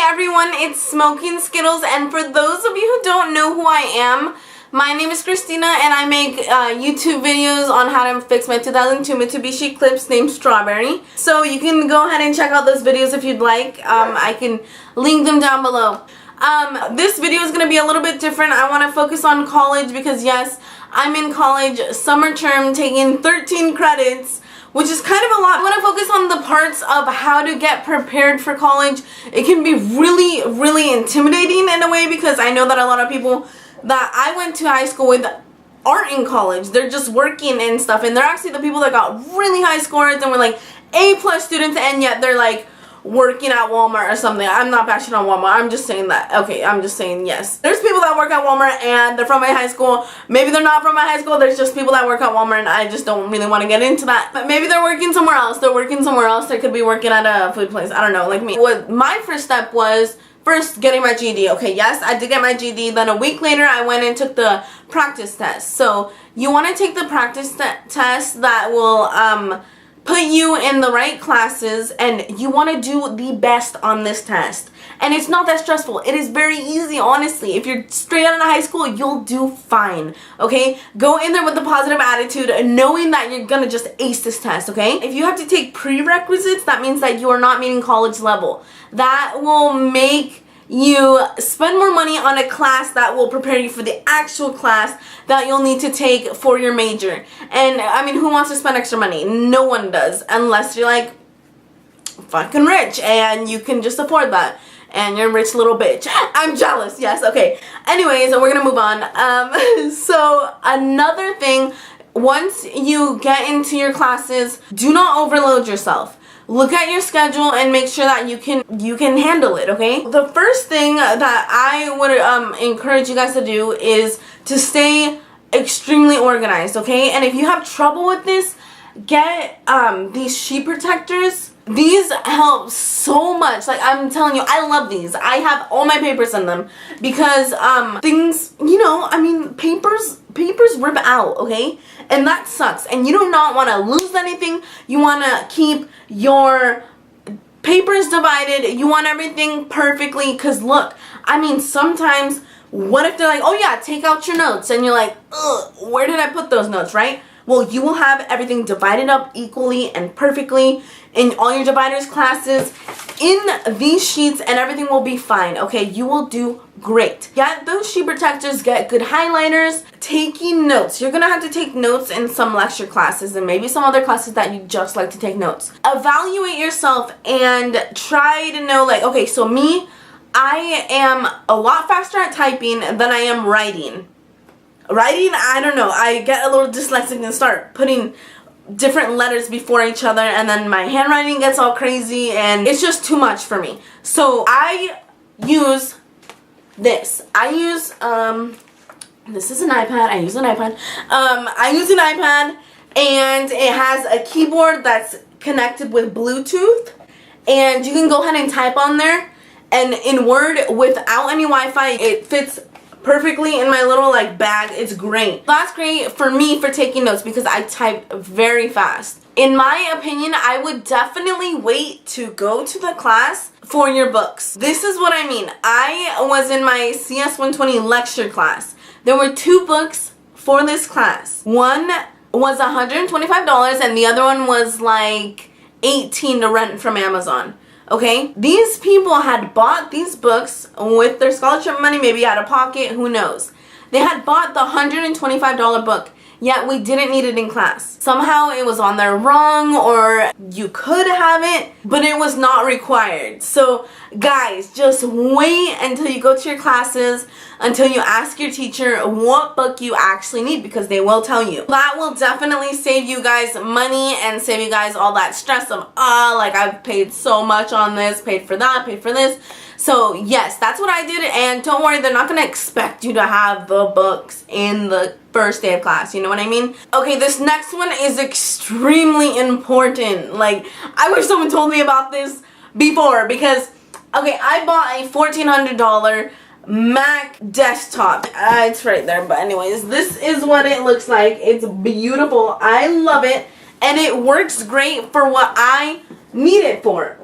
everyone, it's Smoking Skittles, and for those of you who don't know who I am, my name is Christina and I make YouTube videos on how to fix my 2002 Mitsubishi Eclipse named Strawberry. So you can go ahead and check out those videos if you'd like. I can link them down below. This video is going to be a little bit different. I want to focus on college because yes, I'm in college, summer term, taking 13 credits. Which is kind of a lot. I want to focus on the parts of how to get prepared for college. It can be really intimidating in a way because I know that a lot of people that I went to high school with aren't in college. They're just working and stuff, and they're actually the people that got really high scores and were like A+ students, and yet they're like working at Walmart or something. I'm not bashing on Walmart. I'm just saying that. Okay, I'm just saying yes. There's people that work at Walmart and they're from my high school. Maybe they're not from my high school. There's just people that work at Walmart and I just don't really want to get into that. But maybe they're working somewhere else. They're working somewhere else. They could be working at a food place. I don't know, like me. What my first step was first getting my GED. Okay, yes, I did get my GED. Then a week later, I went and took the practice test. So you want to take the practice test that will put you in the right classes, and you want to do the best on this test. And it's not that stressful. It is very easy, honestly. If you're straight out of high school, you'll do fine, okay? Go in there with a positive attitude, knowing that you're gonna just ace this test, okay? If you have to take prerequisites, that means that you are not meeting college level. That will make you spend more money on a class that will prepare you for the actual class that you'll need to take for your major. And I mean, who wants to spend extra money? No one does, unless you're like fucking rich and you can just afford that and you're a rich little bitch. I'm jealous. Yes, okay. Anyways, we're gonna move on. So another thing, once you get into your classes, do not overload yourself. Look at your schedule and make sure that you can handle it, okay? The first thing that I would encourage you guys to do is to stay extremely organized, okay? And if you have trouble with this, get these sheet protectors. These help so much. Like, I'm telling you, I love these. I have all my papers in them because things, you know, I mean, papers rip out, okay? And that sucks. And you do not want to lose anything. You want to keep your papers divided. You want everything perfectly, because look, I mean, sometimes what if they're like, oh yeah, take out your notes, and you're like, ugh, where did I put those notes, right? Well, you will have everything divided up equally and perfectly in all your dividers classes in these sheets, and everything will be fine, okay? You will do great. Get those sheet protectors, get good highlighters. Taking notes. You're gonna have to take notes in some lecture classes and maybe some other classes that you just like to take notes. Evaluate yourself and try to know, like, okay, so me, I am a lot faster at typing than I am writing. Writing, I don't know, I get a little dyslexic and start putting different letters before each other, and then my handwriting gets all crazy and it's just too much for me. So I use this. I use this is an iPad. I use an iPad. I use an iPad, and it has a keyboard that's connected with Bluetooth, and you can go ahead and type on there, and in Word without any Wi-Fi, it fits perfectly in my little like bag. It's great. That's great for me for taking notes because I type very fast. In my opinion, I would definitely wait to go to the class for your books. This is what I mean. I was in my CS 120 lecture class. There were 2 books for this class. One was $125 and the other one was like $18 to rent from Amazon. Okay, these people had bought these books with their scholarship money, maybe out of pocket, who knows. They had bought the $125 book, yet we didn't need it in class. Somehow it was on there wrong, or you could have it, but it was not required. So guys, just wait until you go to your classes, until you ask your teacher what book you actually need, because they will tell you. That will definitely save you guys money and save you guys all that stress of, like I've paid so much on this, paid for that, paid for this. So yes, that's what I did, and don't worry, they're not going to expect you to have the books in the first day of class, you know what I mean? Okay, this next one is extremely important. Like, I wish someone told me about this before, because, okay, I bought a $1,400 Mac desktop. It's right there, but anyways, this is what it looks like. It's beautiful. I love it, and it works great for what I need it for.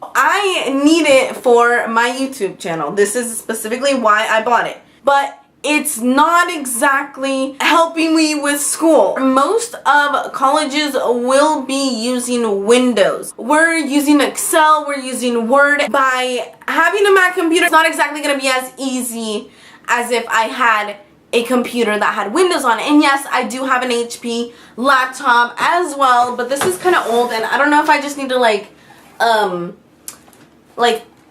I need it for my YouTube channel. This is specifically why I bought it. But it's not exactly helping me with school. Most of colleges will be using Windows. We're using Excel, we're using Word. By having a Mac computer, it's not exactly going to be as easy as if I had a computer that had Windows on it. And yes, I do have an HP laptop as well, but this is kind of old, and I don't know if I just need to like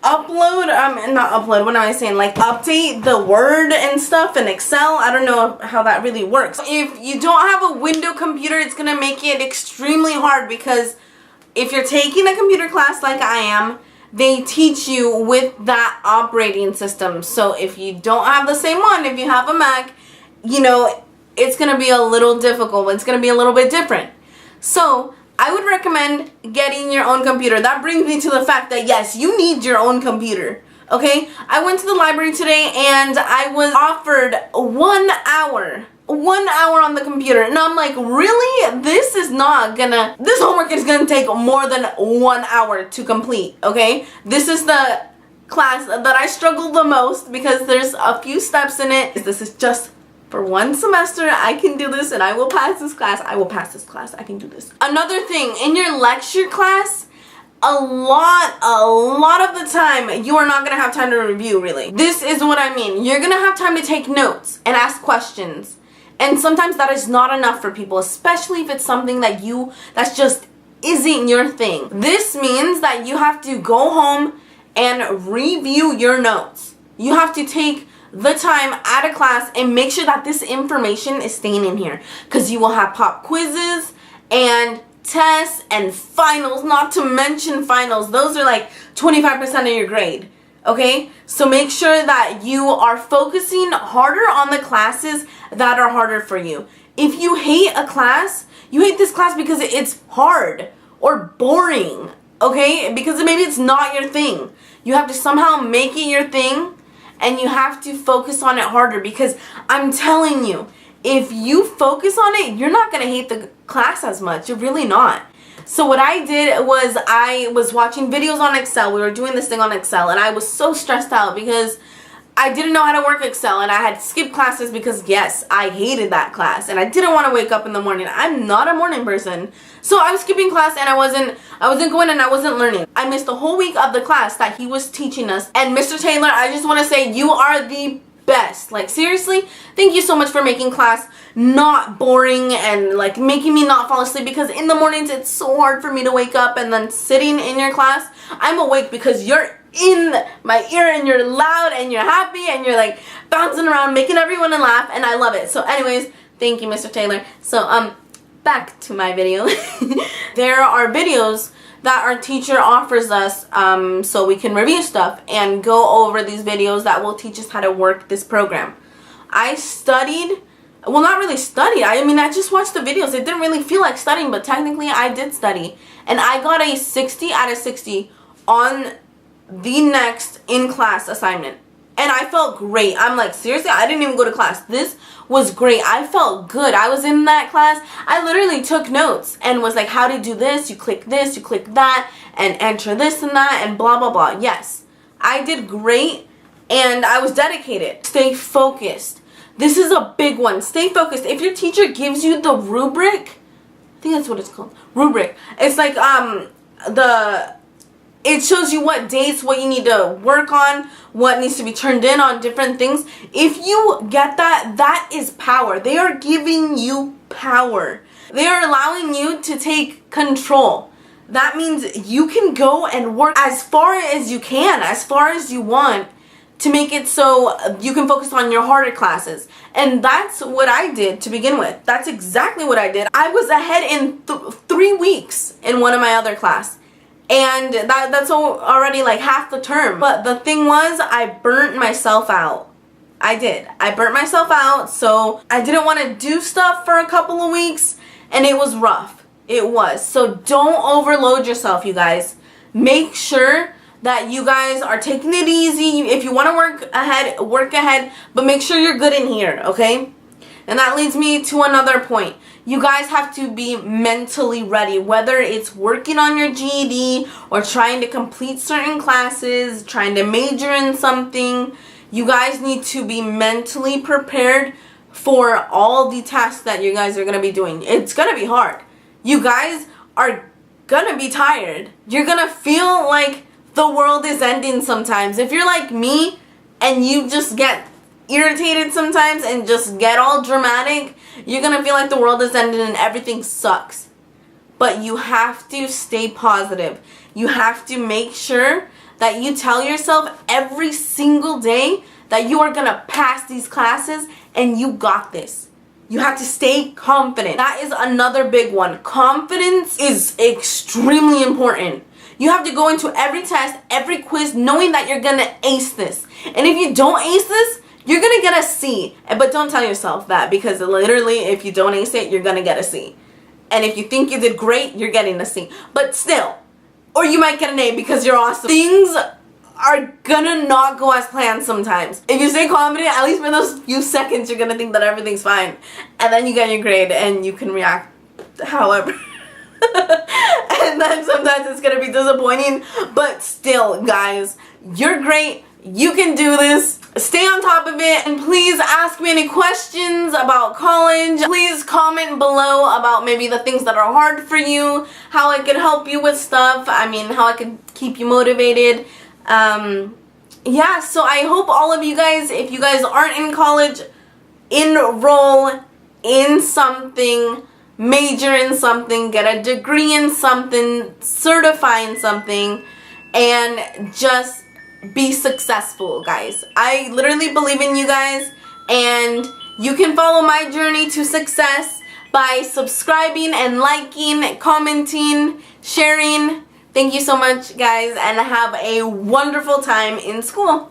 upload, not upload, what am I saying, like update the Word and stuff in Excel. I don't know how that really works. If you don't have a window computer, it's gonna make it extremely hard, because if you're taking a computer class like I am, they teach you with that operating system. So if you don't have the same one, if you have a Mac, you know, it's gonna be a little difficult. It's gonna be a little bit different. So I would recommend getting your own computer. That brings me to the fact that yes, you need your own computer. Okay? I went to the library today and I was offered 1 hour. 1 hour on the computer. And I'm like, really? This homework is gonna take more than 1 hour to complete. Okay? This is the class that I struggle the most because there's a few steps in it. This is just for 1 semester. I can do this and I will pass this class. I will pass this class. I can do this. Another thing, in your lecture class, a lot of the time, you are not going to have time to review, really. This is what I mean. You're going to have time to take notes and ask questions. And sometimes that is not enough for people, especially if it's something that that's just isn't your thing. This means that you have to go home and review your notes. You have to take the time at a class and make sure that this information is staying in here, because you will have pop quizzes and tests and finals, not to mention finals. Those are like 25% of your grade. Okay, so make sure that you are focusing harder on the classes that are harder for you. If you hate a class, you hate this class because it's hard or boring, okay, because maybe it's not your thing. You have to somehow make it your thing. And you have to focus on it harder, because I'm telling you, if you focus on it, you're not going to hate the class as much. You're really not. So what I did was I was watching videos on Excel. We were doing this thing on Excel, and I was so stressed out because I didn't know how to work Excel, and I had skipped classes because, yes, I hated that class, and I didn't want to wake up in the morning. I'm not a morning person. So I was skipping class, and I wasn't going, and I wasn't learning. I missed the whole week of the class that he was teaching us. And Mr. Taylor, I just want to say you are the best. Like, seriously, thank you so much for making class not boring and like making me not fall asleep, because in the mornings it's so hard for me to wake up, and then sitting in your class, I'm awake because you're in my ear and you're loud and you're happy and you're like bouncing around making everyone laugh, and I love it. So anyways, thank you, Mr. Taylor. So back to my video. There are videos that our teacher offers us so we can review stuff and go over these videos that will teach us how to work this program. I studied, well, not really studied, I mean I just watched the videos. It didn't really feel like studying, but technically I did study, and I got a 60 out of 60 on the next in-class assignment, and I felt great. I'm like, seriously, I didn't even go to class. This was great. I felt good. I was in that class. I literally took notes and was like, how to do this, you click that, and enter this and that, and blah blah blah. Yes, I did great, and I was dedicated. Stay focused. This is a big one. Stay focused. If your teacher gives you the rubric, I think that's what it's called, rubric. It's like it shows you what dates, what you need to work on, what needs to be turned in on different things. If you get that, that is power. They are giving you power. They are allowing you to take control. That means you can go and work as far as you can, as far as you want, to make it so you can focus on your harder classes. And that's what I did to begin with. That's exactly what I did. I was ahead in 3 weeks in one of my other classes. And that's already like half the term. But the thing was, I burnt myself out. I did. I burnt myself out, so I didn't want to do stuff for a couple of weeks, and it was rough. It was. So don't overload yourself, you guys. Make sure that you guys are taking it easy. If you want to work ahead, but make sure you're good in here, okay? And that leads me to another point. You guys have to be mentally ready, whether it's working on your GED or trying to complete certain classes, trying to major in something. You guys need to be mentally prepared for all the tasks that you guys are going to be doing. It's going to be hard. You guys are going to be tired. You're going to feel like the world is ending sometimes. If you're like me and you just get irritated sometimes and just get all dramatic, you're gonna feel like the world is ending and everything sucks. But you have to stay positive. You have to make sure that you tell yourself every single day that you are gonna pass these classes and you got this. You have to stay confident. That is another big one. Confidence is extremely important. You have to go into every test, every quiz, knowing that you're gonna ace this. And if you don't ace this, you're gonna get a C. But don't tell yourself that, because literally if you don't ace it, you're gonna get a C. And if you think you did great, you're getting a C. But still, or you might get an A because you're awesome. Things are gonna not go as planned sometimes. If you stay confident, at least for those few seconds, you're gonna think that everything's fine. And then you get your grade and you can react however. And then sometimes it's gonna be disappointing. But still, guys, you're great. You can do this. Stay on top of it, and please ask me any questions about college. Please comment below about maybe the things that are hard for you, how I could help you with stuff, how I could keep you motivated. Yeah, so I hope all of you guys, if you guys aren't in college, enroll in something, major in something, get a degree in something, certify in something, and just be successful, guys. I literally believe in you guys, and you can follow my journey to success by subscribing and liking, commenting, sharing. Thank you so much, guys, and have a wonderful time in school.